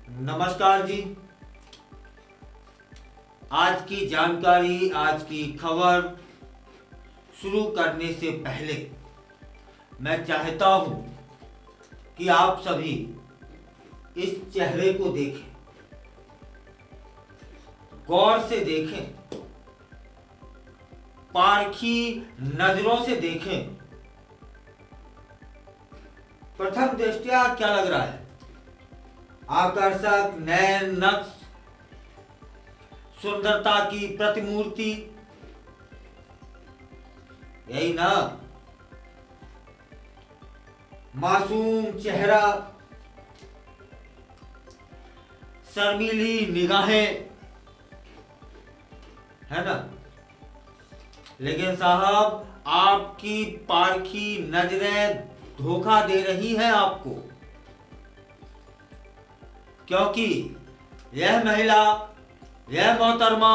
नमस्कार जी। आज की जानकारी, आज की खबर शुरू करने से पहले मैं चाहता हूं कि आप सभी इस चेहरे को देखें, गौर से देखें, पारखी नजरों से देखें। प्रथम दृष्टया क्या लग रहा है? आकर्षक नयन नक्श, सुंदरता की प्रतिमूर्ति, यही ना? मासूम चेहरा, शर्मीली निगाहें, है ना? लेकिन साहब, आपकी पारखी नजरें धोखा दे रही हैं आपको, क्योंकि यह महिला, यह मोहतरमा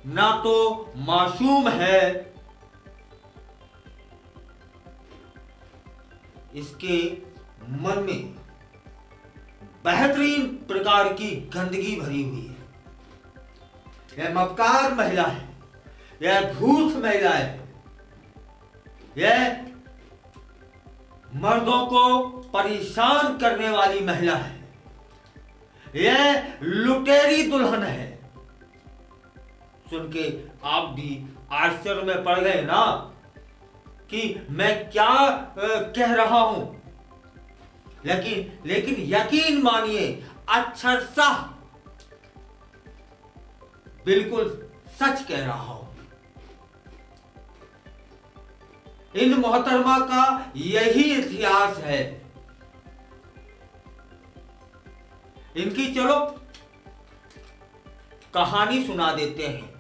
ना तो मासूम है, इसके मन में बेहतरीन प्रकार की गंदगी भरी हुई है। यह मक्कार महिला है, यह धूर्त महिला है, यह मर्दों को परेशान करने वाली महिला है, यह लुटेरी दुल्हन है। सुन के आप भी आश्चर्य में पड़ गए ना कि मैं क्या कह रहा हूं, लेकिन यकीन मानिए, अक्षरशः बिल्कुल सच कह रहा हूं। इन मोहतरमा का यही इतिहास है। इनकी चलो कहानी सुना देते हैं,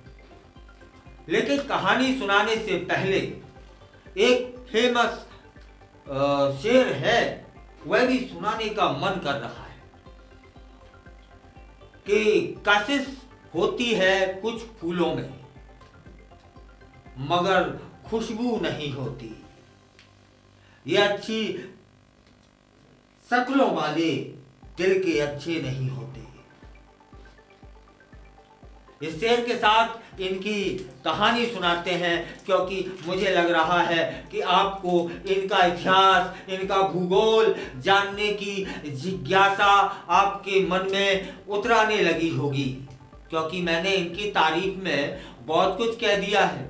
लेकिन कहानी सुनाने से पहले एक फेमस शेर है, वह भी सुनाने का मन कर रहा है कि कशिश होती है कुछ फूलों में, मगर खुशबू नहीं होती। ये अच्छी शक्लों वाले दिल के अच्छे नहीं होते। इस शेर के साथ इनकी कहानी सुनाते हैं, क्योंकि मुझे लग रहा है कि आपको इनका इतिहास, इनका भूगोल जानने की जिज्ञासा आपके मन में उतराने लगी होगी, क्योंकि मैंने इनकी तारीफ में बहुत कुछ कह दिया है।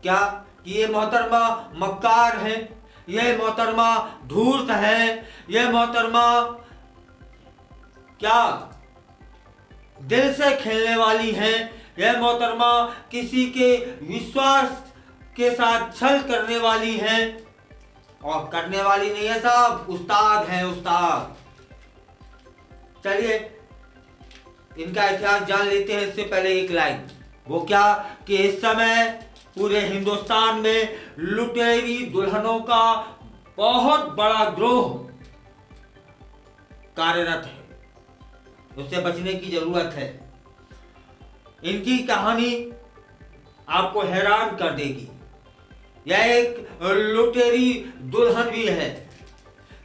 क्या कि ये मोहतरमा मक्कार है, ये मोहतरमा धूर्त है, ये मोहतरमा क्या दिल से खेलने वाली हैं, यह मोहतरमा किसी के विश्वास के साथ छल करने वाली हैं, और करने वाली नहीं है साहब, उस्ताद हैं, उस्ताद। चलिए इनका इतिहास जान लेते हैं। इससे पहले एक लाइन, वो क्या कि इस समय पूरे हिंदुस्तान में लुटेरी दुल्हनों का बहुत बड़ा ग्रोह कार्यरत है, उससे बचने की जरूरत है। इनकी कहानी आपको हैरान कर देगी। यह एक लुटेरी दुल्हन भी है,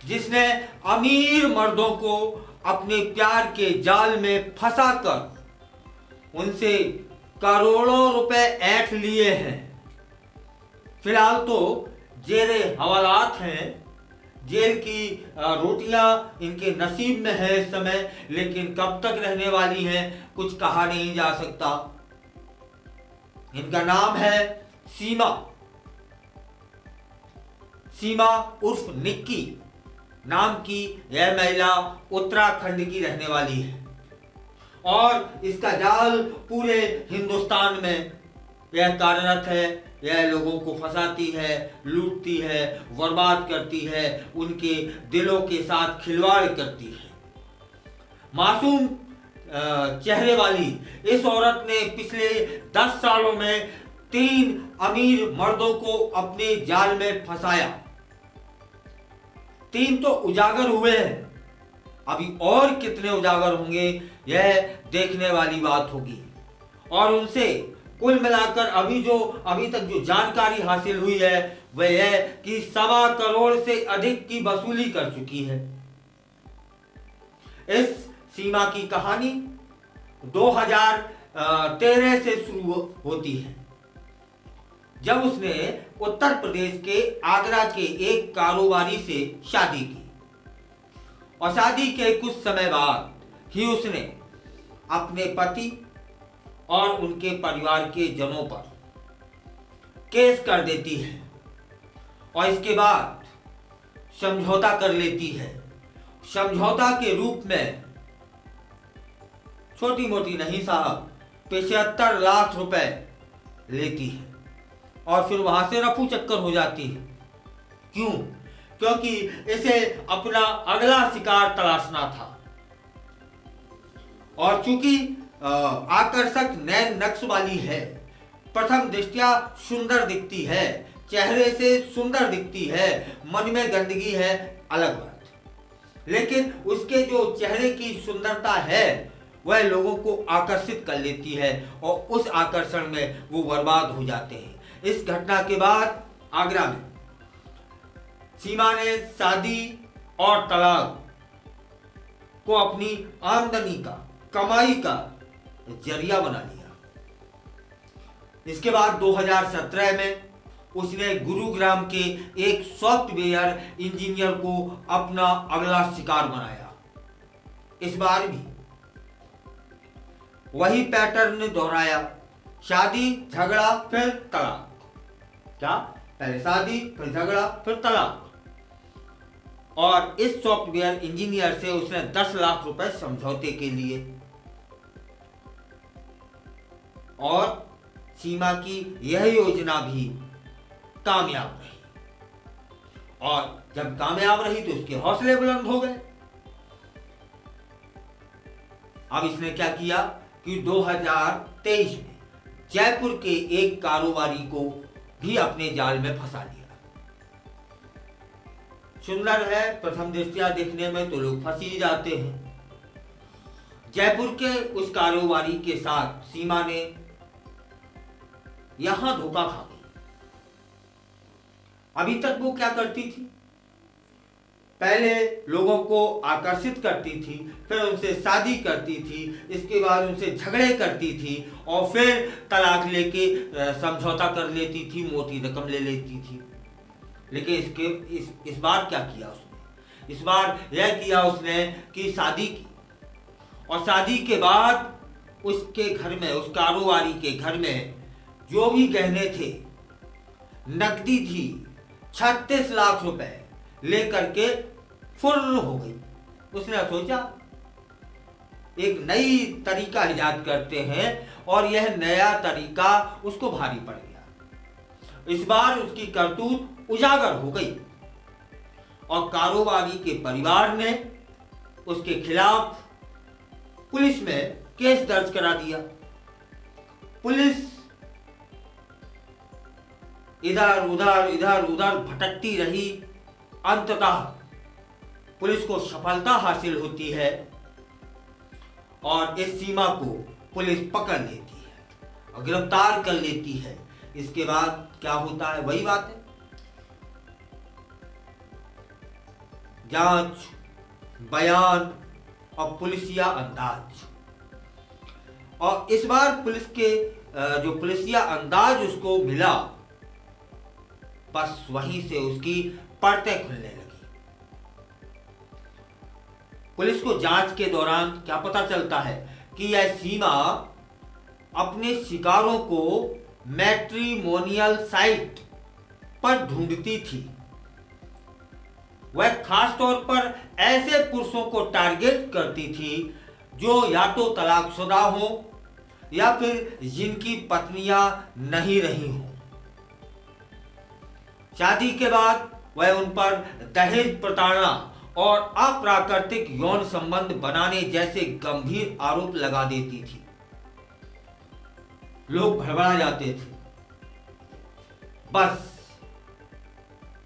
जिसने अमीर मर्दों को अपने प्यार के जाल में फंसाकर उनसे करोड़ों रुपए ऐंठ लिए हैं। फिलहाल तो जेरे हवालात हैं, जेल की रोटियां इनके नसीब में है इस समय, लेकिन कब तक रहने वाली हैं कुछ कहा नहीं जा सकता। इनका नाम है सीमा, सीमा उर्फ निक्की नाम की यह महिला उत्तराखंड की रहने वाली है, और इसका जाल पूरे हिंदुस्तान में यह कार्यरत है। यह लोगों को फंसाती है, लूटती है, बर्बाद करती है, उनके दिलों के साथ खिलवाड़ करती है। मासूम चेहरे वाली इस औरत ने पिछले 10 सालों में 3 अमीर मर्दों को अपने जाल में फंसाया। 3 तो उजागर हुए हैं, अभी और कितने उजागर होंगे यह देखने वाली बात होगी। और उनसे कुल मिलाकर अभी तक जो जानकारी हासिल हुई है वह है कि 1.25 करोड़ से अधिक की वसूली कर चुकी है। इस सीमा की कहानी 2013 से शुरू होती है, जब उसने उत्तर प्रदेश के आगरा के एक कारोबारी से शादी की और शादी के कुछ समय बाद ही उसने अपने पति और उनके परिवार के जनों पर केस कर देती है और इसके बाद समझौता कर लेती है। समझौता के रूप में छोटी मोटी नहीं साहब 75 लाख रुपए लेती है और फिर वहां से रफू चक्कर हो जाती है। क्यों? क्योंकि इसे अपना अगला शिकार तलाशना था और चूंकि आकर्षक नैन नक्श वाली है, प्रथम दृष्टया सुंदर दिखती है, चेहरे से सुंदर दिखती है, मन में गंदगी है अलग बात, लेकिन उसके जो चेहरे की सुंदरता है वह लोगों को आकर्षित कर लेती है और उस आकर्षण में वो बर्बाद हो जाते हैं। इस घटना के बाद आगरा में सीमा ने शादी और तलाक को अपनी आमदनी का, कमाई का जरिया बना लिया। इसके बाद 2017 में उसने गुरुग्राम के एक सॉफ्टवेयर इंजीनियर को अपना अगला शिकार बनाया। इस बार भी वही पैटर्न दोहराया, शादी, झगड़ा, फिर तलाक। क्या? पहले शादी, फिर झगड़ा, फिर तलाक। और इस सॉफ्टवेयर इंजीनियर से उसने 10 लाख रुपए समझौते के लिए। और सीमा की यह योजना भी कामयाब रही और जब कामयाब रही तो उसके हौसले बुलंद हो गए। अब इसने क्या किया कि 2023 में जयपुर के एक कारोबारी को भी अपने जाल में फंसा लिया। सुंदर है प्रथम दृष्टया देखने में तो लोग फंस ही जाते हैं। जयपुर के उस कारोबारी के साथ सीमा ने यहां धोखा खा गई। अभी तक वो क्या करती थी? पहले लोगों को आकर्षित करती थी, फिर उनसे शादी करती थी, इसके बाद उनसे झगड़े करती थी और फिर तलाक लेके समझौता कर लेती थी, मोटी रकम ले लेती थी। लेकिन इस बार क्या किया उसने? इस बार यह किया उसने कि शादी की और शादी के बाद उसके घर में, उस कारोबारी के घर में जो भी गहने थे, नकदी थी, 36 लाख रुपए लेकर के फुर्र हो गई। उसने सोचा एक नई तरीका इजाद करते हैं और यह नया तरीका उसको भारी पड़ गया। इस बार उसकी करतूत उजागर हो गई और कारोबारी के परिवार ने उसके खिलाफ पुलिस में केस दर्ज करा दिया। पुलिस इधर उधर भटकती रही, अंततः पुलिस को सफलता हासिल होती है और इस सीमा को पुलिस पकड़ लेती है और गिरफ्तार कर लेती है। इसके बाद क्या होता है? वही बात है, जांच, बयान और पुलिसिया अंदाज। और इस बार पुलिस के जो पुलिसिया अंदाज उसको मिला, बस वहीं से उसकी परतें खुलने लगी। पुलिस को जांच के दौरान क्या पता चलता है कि यह सीमा अपने शिकारों को मैट्रिमोनियल साइट पर ढूंढती थी। वह खास तौर पर ऐसे पुरुषों को टारगेट करती थी जो या तो तलाकशुदा हो या फिर जिनकी पत्नियां नहीं रही हों। शादी के बाद वह उन पर दहेज प्रताड़ना और अप्राकृतिक यौन संबंध बनाने जैसे गंभीर आरोप लगा देती थी। लोग भड़बड़ा जाते थे। बस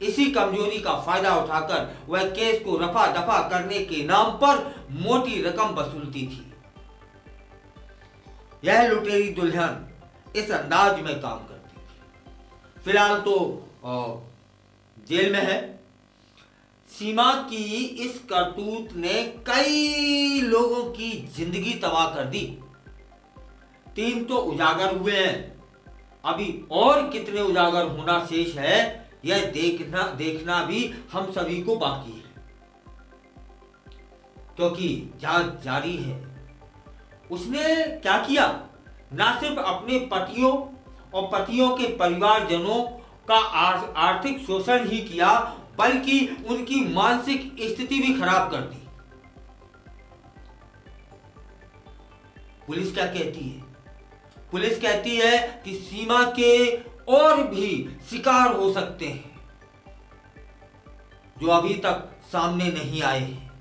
इसी कमजोरी का फायदा उठाकर वह केस को रफा दफा करने के नाम पर मोटी रकम वसूलती थी। यह लुटेरी दुल्हन इस अंदाज में काम करती थी। फिलहाल तो जेल में है। सीमा की इस करतूत ने कई लोगों की जिंदगी तबाह कर दी। 3 तो उजागर हुए हैं, अभी और कितने उजागर होना शेष है यह देखना भी हम सभी को बाकी है, क्योंकि जांच जारी है। उसने क्या किया, ना सिर्फ अपने पतियों और पतियों के परिवारजनों का आर्थिक शोषण ही किया, बल्कि उनकी मानसिक स्थिति भी खराब कर दी। पुलिस क्या कहती है? पुलिस कहती है कि सीमा के और भी शिकार हो सकते हैं जो अभी तक सामने नहीं आए हैं,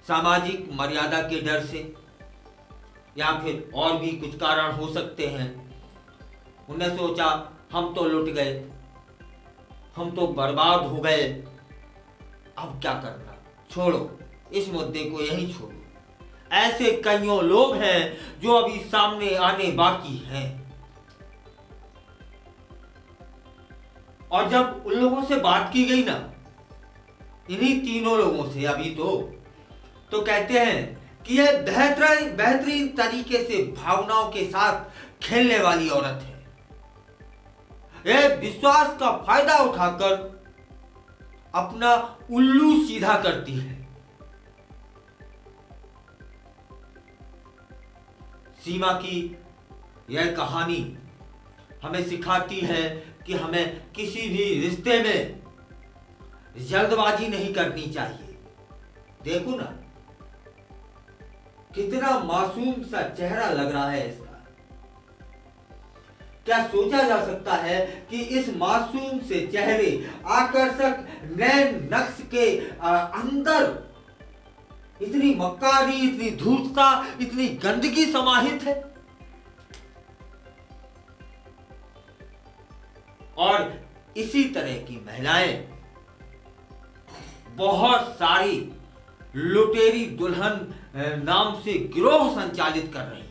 सामाजिक मर्यादा के डर से या फिर और भी कुछ कारण हो सकते हैं। उन्होंने सोचा हम तो लुट गए, हम तो बर्बाद हो गए, अब क्या करना, छोड़ो इस मुद्दे को यहीं छोड़ो। ऐसे कईयों लोग हैं जो अभी सामने आने बाकी हैं। और जब उन लोगों से बात की गई ना, इन्हीं तीनों लोगों से अभी तो कहते हैं कि यह बेहतरीन तरीके से भावनाओं के साथ खेलने वाली औरत है। यह विश्वास का फायदा उठाकर अपना उल्लू सीधा करती है। सीमा की यह कहानी हमें सिखाती है कि हमें किसी भी रिश्ते में जल्दबाजी नहीं करनी चाहिए। देखो ना कितना मासूम सा चेहरा लग रहा है इसका। क्या सोचा जा सकता है कि इस मासूम से चेहरे, आकर्षक नैन नक्श के अंदर इतनी मक्कारी, इतनी धूर्तता, इतनी गंदगी समाहित है। और इसी तरह की महिलाएं बहुत सारी लुटेरी दुल्हन नाम से गिरोह संचालित कर रही हैं।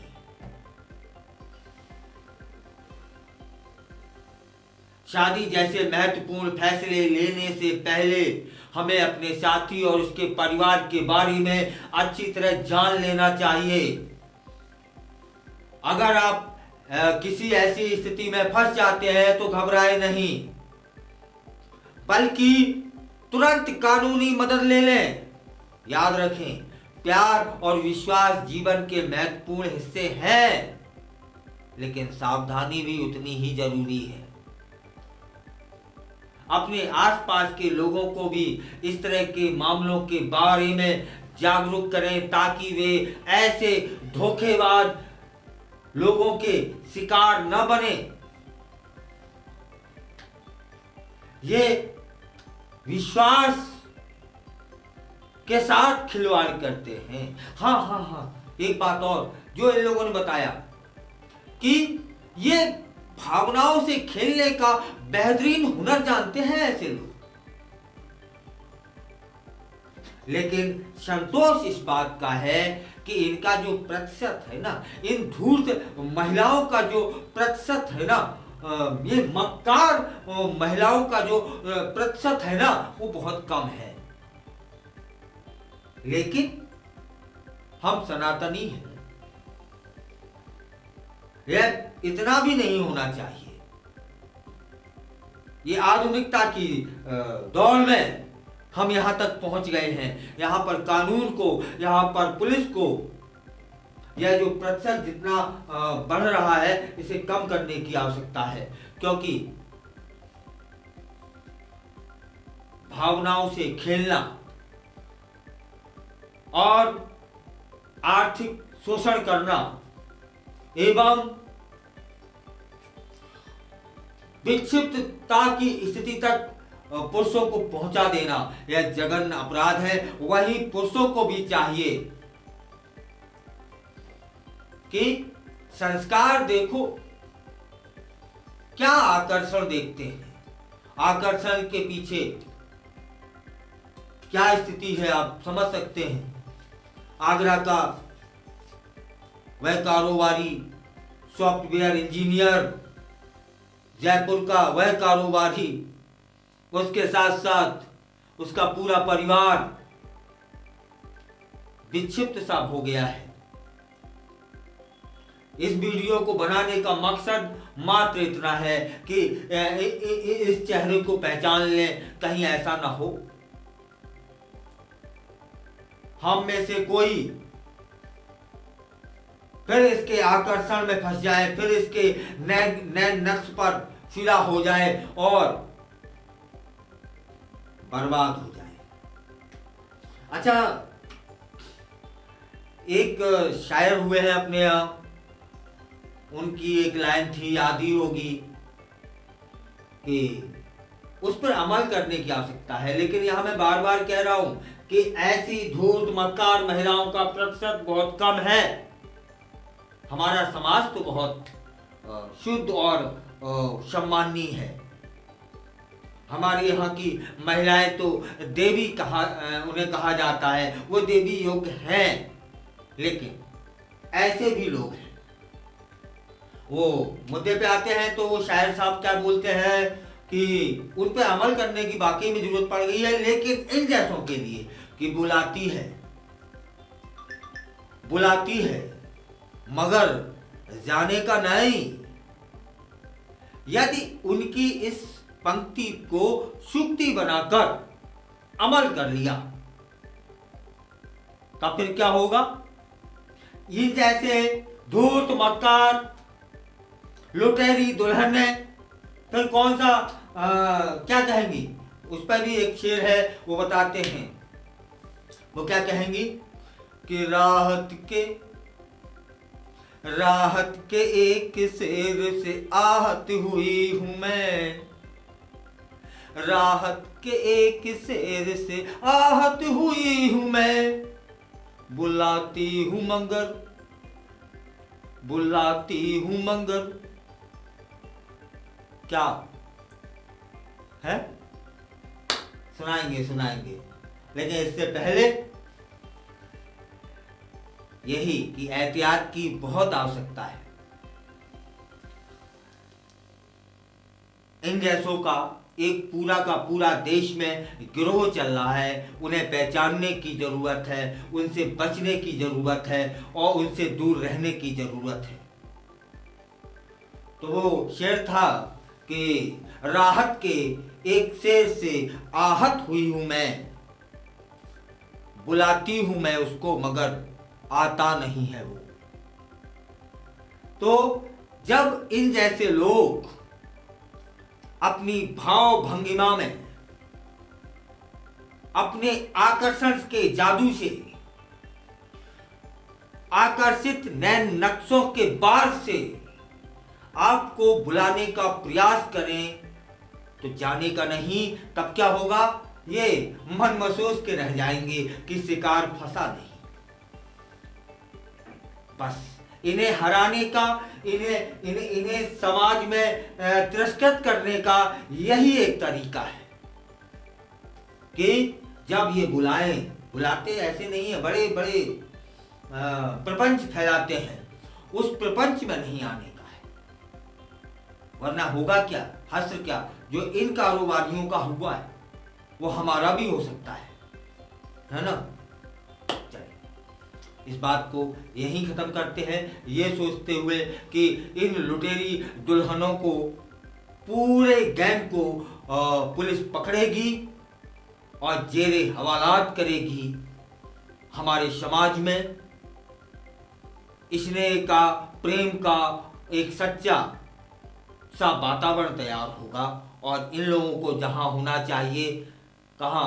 शादी जैसे महत्वपूर्ण फैसले लेने से पहले हमें अपने साथी और उसके परिवार के बारे में अच्छी तरह जान लेना चाहिए। अगर आप किसी ऐसी स्थिति में फंस जाते हैं तो घबराए नहीं, बल्कि तुरंत कानूनी मदद ले लें। याद रखें, प्यार और विश्वास जीवन के महत्वपूर्ण हिस्से हैं, लेकिन सावधानी भी उतनी ही जरूरी है। अपने आसपास के लोगों को भी इस तरह के मामलों के बारे में जागरूक करें ताकि वे ऐसे धोखेबाज लोगों के शिकार न बने। ये विश्वास के साथ खिलवाड़ करते हैं। हाँ, एक बात और जो इन लोगों ने बताया कि ये भावनाओं से खेलने का बेहतरीन हुनर जानते हैं ऐसे लोग। लेकिन संतोष इस बात का है कि इनका जो प्रतिशत है ना, इन धूर्त महिलाओं का जो प्रतिशत है ना, ये मक्कार महिलाओं का जो प्रतिशत है ना, वो बहुत कम है। लेकिन हम सनातनी हैं, यह इतना भी नहीं होना चाहिए। ये आधुनिकता की दौर में हम यहां तक पहुंच गए हैं। यहां पर कानून को, यहां पर पुलिस को यह जो प्रतिशत जितना बढ़ रहा है इसे कम करने की आवश्यकता है, क्योंकि भावनाओं से खेलना और आर्थिक शोषण करना एवं विक्षिप्तता की स्थिति तक पुरुषों को पहुंचा देना यह जघन्य अपराध है। वही पुरुषों को भी चाहिए कि संस्कार देखो, क्या आकर्षण देखते हैं, आकर्षण के पीछे क्या स्थिति है आप समझ सकते हैं। आगरा का वह कारोबारी सॉफ्टवेयर इंजीनियर, जयपुर का वह कारोबारी, उसके साथ साथ उसका पूरा परिवार विक्षिप्त सा हो गया है। इस वीडियो को बनाने का मकसद मात्र इतना है कि इस चेहरे को पहचान लें, कहीं ऐसा ना हो हम में से कोई फिर इसके आकर्षण में फंस जाए, फिर इसके नए नक्श पर फिदा हो जाए और बर्बाद हो जाए। अच्छा, एक शायर हुए हैं अपने यहाँ, उनकी एक लाइन थी, याद ही होगी, कि उस पर अमल करने की आवश्यकता है। लेकिन यहां मैं बार बार कह रहा हूं कि ऐसी धूर्त मक्कार महिलाओं का प्रतिशत बहुत कम है। हमारा समाज तो बहुत शुद्ध और सम्माननीय है। हमारे यहाँ की महिलाएं तो देवी उन्हें कहा जाता है, वो देवी योग्य हैं। लेकिन ऐसे भी लोग हैं, वो मुद्दे पे आते हैं तो वो शायर साहब क्या बोलते हैं कि उन पे अमल करने की वाकई में जरूरत पड़ गई है, लेकिन इन जैसों के लिए कि बुलाती है मगर जाने का नहीं। यदि उनकी इस पंक्ति को सूक्ति बनाकर अमल कर लिया तब फिर क्या होगा? ये जैसे धूर्त मक्कार लुटेरी दुल्हन फिर कौन सा क्या कहेंगी? उस पर भी एक शेर है, वो बताते हैं। वो क्या कहेंगी कि राहत के एक शेर से आहत हुई हूं मैं, राहत के एक शेर से आहत हुई हूं मैं, बुलाती हूं मगर क्या है? सुनाएंगे, लेकिन इससे पहले यही कि एहतियात की बहुत आवश्यकता है। इन जैसों का एक पूरा का पूरा देश में गिरोह चल रहा है, उन्हें पहचानने की जरूरत है, उनसे बचने की जरूरत है और उनसे दूर रहने की जरूरत है। तो वो शेर था कि राहत के एक शेर से आहत हुई हूं मैं, बुलाती हूं मैं उसको मगर आता नहीं है वो। तो जब इन जैसे लोग अपनी भाव भंगिमा में अपने आकर्षण के जादू से आकर्षित नए नक्शों के बार से आपको बुलाने का प्रयास करें तो जाने का नहीं, तब क्या होगा? ये मन महसूस के रह जाएंगे कि शिकार फंसा नहीं। बस इन्हें हराने का, इन्हें समाज में तिरस्कृत करने का यही एक तरीका है कि जब ये बुलाते ऐसे नहीं है, बड़े बड़े प्रपंच फैलाते हैं, उस प्रपंच में नहीं आने का है। वरना होगा क्या, हश्र क्या, जो इन कारोबारियों का हुआ है वो हमारा भी हो सकता है ना? इस बात को यहीं खत्म करते हैं, ये सोचते हुए कि इन लुटेरी दुल्हनों को, पूरे गैंग को पुलिस पकड़ेगी और जेरे हवालात करेगी। हमारे समाज में स्नेह का, प्रेम का एक सच्चा सा वातावरण तैयार होगा और इन लोगों को जहां होना चाहिए, कहां